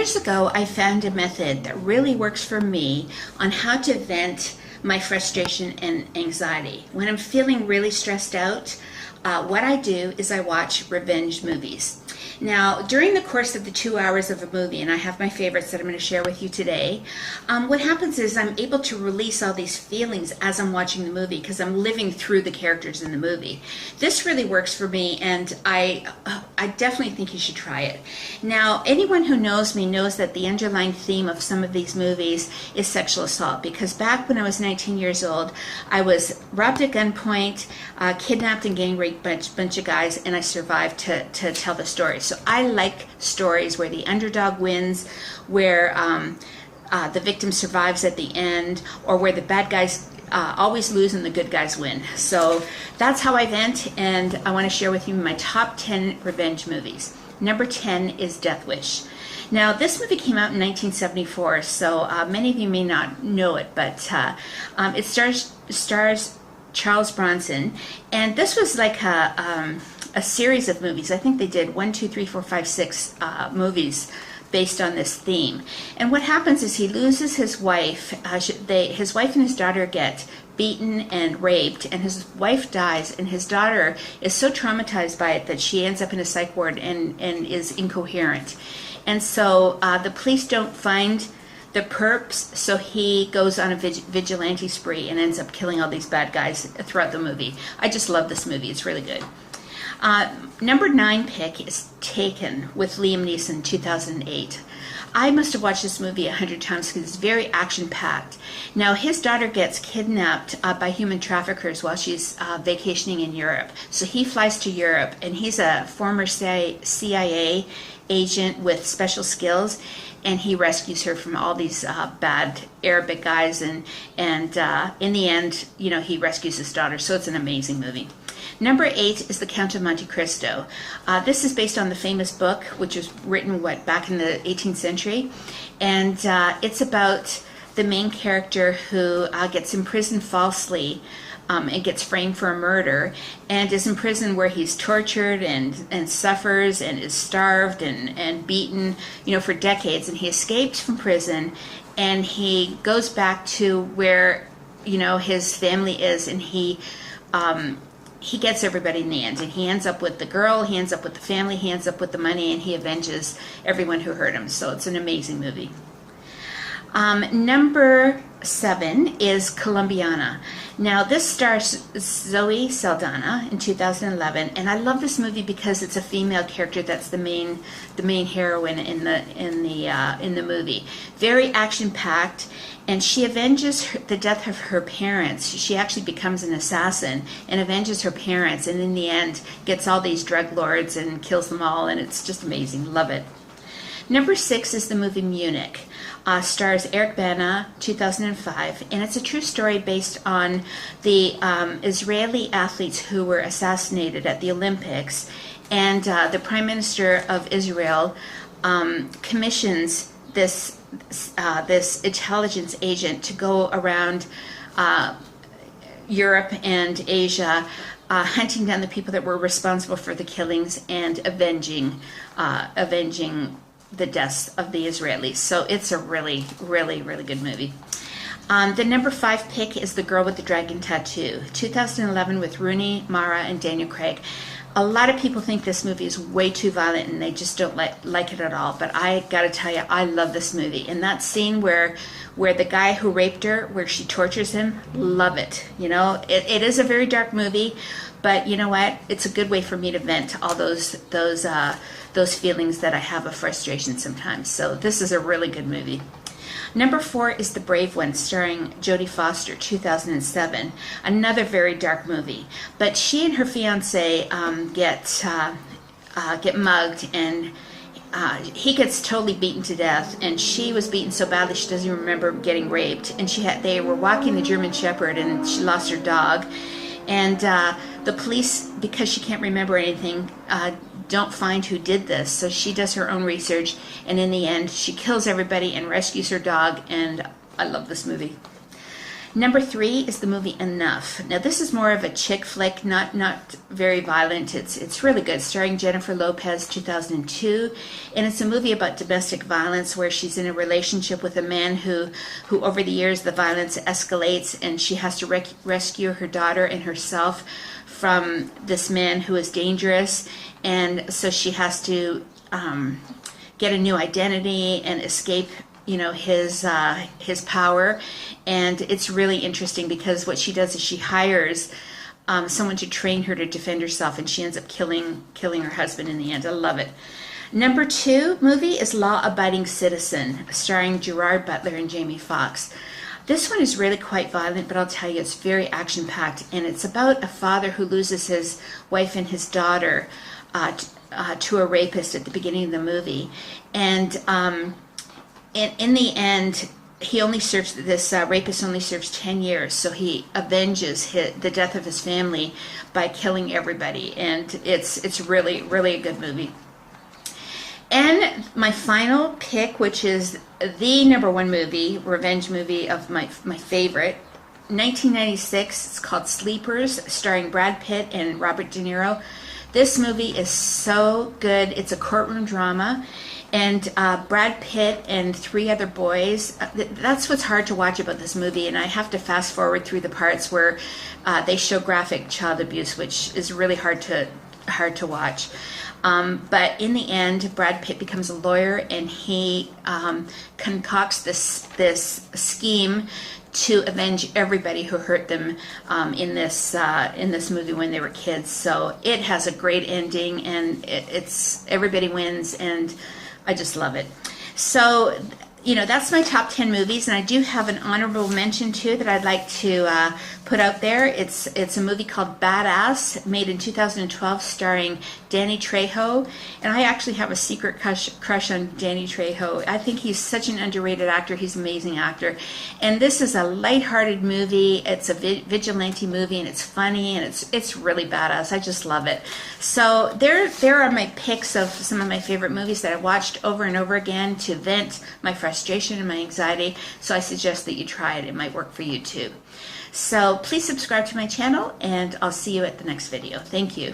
Years ago, I found a method that really works for me on how to vent my frustration and anxiety. When I'm feeling really stressed out, what I do is I watch revenge movies. Now, during the course of the 2 hours of a movie, and I have my favorites that I'm going to share with you today, what happens is I'm able to release all these feelings as I'm watching the movie because I'm living through the characters in the movie. This really works for me, and I definitely think you should try it. Now, anyone who knows me knows that the underlying theme of some of these movies is sexual assault, because back when I was 19 years old, I was robbed at gunpoint, kidnapped and gang raped by a bunch of guys, and I survived to tell the story. So I like stories where the underdog wins, where the victim survives at the end, or where the bad guys always lose and the good guys win. So that's how I vent, and I want to share with you my top 10 revenge movies. Number 10 is Death Wish. Now, this movie came out in 1974, so many of you may not know it, but it stars Charles Bronson, and this was like a series of movies. I think they did 1, 2, 3, 4, 5, 6 movies based on this theme. And what happens is he loses his wife. His wife and his daughter get beaten and raped, and his wife dies, and his daughter is so traumatized by it that she ends up in a psych ward and is incoherent. And so the police don't find the perps, so he goes on a vigilante spree and ends up killing all these bad guys throughout the movie. I just love this movie. It's really good. Number 9 pick is Taken with Liam Neeson, 2008. I must have watched this movie 100 times because it's very action-packed. Now, his daughter gets kidnapped by human traffickers while she's vacationing in Europe. So he flies to Europe, and he's a former CIA agent with special skills, and he rescues her from all these bad Arabic guys, and in the end, you know, he rescues his daughter. So it's an amazing movie. Number 8 is The Count of Monte Cristo. This is based on the famous book, which was written, back in the 18th century. And it's about the main character who gets imprisoned falsely and gets framed for a murder, and is in prison where he's tortured and suffers and is starved and beaten, you know, for decades. And he escapes from prison, and he goes back to where, you know, his family is, and he gets everybody in the end, and he ends up with the girl, he ends up with the family, he ends up with the money, and he avenges everyone who hurt him. So it's an amazing movie. Number 7 is Colombiana. Now, this stars Zoe Saldana in 2011, and I love this movie because it's a female character that's the main heroine in the movie. Very action-packed, and she avenges the death of her parents. She actually becomes an assassin and avenges her parents, and in the end gets all these drug lords and kills them all, and it's just amazing. Love it. Number 6 is the movie Munich. Stars Eric Bana, 2005, and it's a true story based on the Israeli athletes who were assassinated at the Olympics, and the Prime Minister of Israel commissions this intelligence agent to go around Europe and Asia, hunting down the people that were responsible for the killings and avenging the deaths of the Israelis. So it's a really, really, really good movie. The number 5 pick is The Girl with the Dragon Tattoo, 2011, with Rooney Mara and Daniel Craig. A lot of people think this movie is way too violent and they just don't like it at all. But I gotta tell you, I love this movie. And that scene where the guy who raped her, where she tortures him, love it. You know, it is a very dark movie, but you know what? It's a good way for me to vent all those feelings that I have of frustration sometimes. So this is a really good movie. Number 4 is The Brave One, starring Jodie Foster, 2007. Another very dark movie. But she and her fiance get mugged, and he gets totally beaten to death. And she was beaten so badly she doesn't even remember getting raped. And they were walking the German Shepherd, and she lost her dog. And the police, because she can't remember anything, don't find who did this. So she does her own research, and in the end, she kills everybody and rescues her dog, and I love this movie. Number 3 is the movie Enough. Now this is more of a chick flick, not very violent. It's really good, starring Jennifer Lopez, 2002, and it's a movie about domestic violence where she's in a relationship with a man who over the years the violence escalates, and she has to rescue her daughter and herself from this man who is dangerous, and so she has to get a new identity and escape, you know, his power. And it's really interesting because what she does is she hires someone to train her to defend herself, and she ends up killing her husband in the end. I love it. Number 2 movie is Law Abiding Citizen, starring Gerard Butler and Jamie Foxx. This one is really quite violent, but I'll tell you, it's very action-packed, and it's about a father who loses his wife and his daughter to a rapist at the beginning of the movie. And in the end, he only serves, this rapist only serves 10 years, so he avenges the death of his family by killing everybody, and it's really, really a good movie. And my final pick, which is the number 1 movie, revenge movie of my favorite, 1996, it's called Sleepers, starring Brad Pitt and Robert De Niro. This movie is so good. It's a courtroom drama, and Brad Pitt and 3 other boys, that's what's hard to watch about this movie, and I have to fast forward through the parts where they show graphic child abuse, which is really hard to watch. But in the end, Brad Pitt becomes a lawyer, and he concocts this scheme to avenge everybody who hurt them in this movie when they were kids. So it has a great ending, and it's everybody wins, and I just love it. So, you know, that's my top 10 movies, and I do have an honorable mention too that I'd like to put out there. It's a movie called Badass, made in 2012, starring Danny Trejo, and I actually have a secret crush on Danny Trejo. I think he's such an underrated actor. He's an amazing actor, and this is a lighthearted movie. It's a vigilante movie, and it's funny, and it's really badass. I just love it. So there are my picks of some of my favorite movies that I watched over and over again to vent my frustration and my anxiety. So I suggest that you try it. It might work for you too. So please subscribe to my channel, and I'll see you at the next video. Thank you.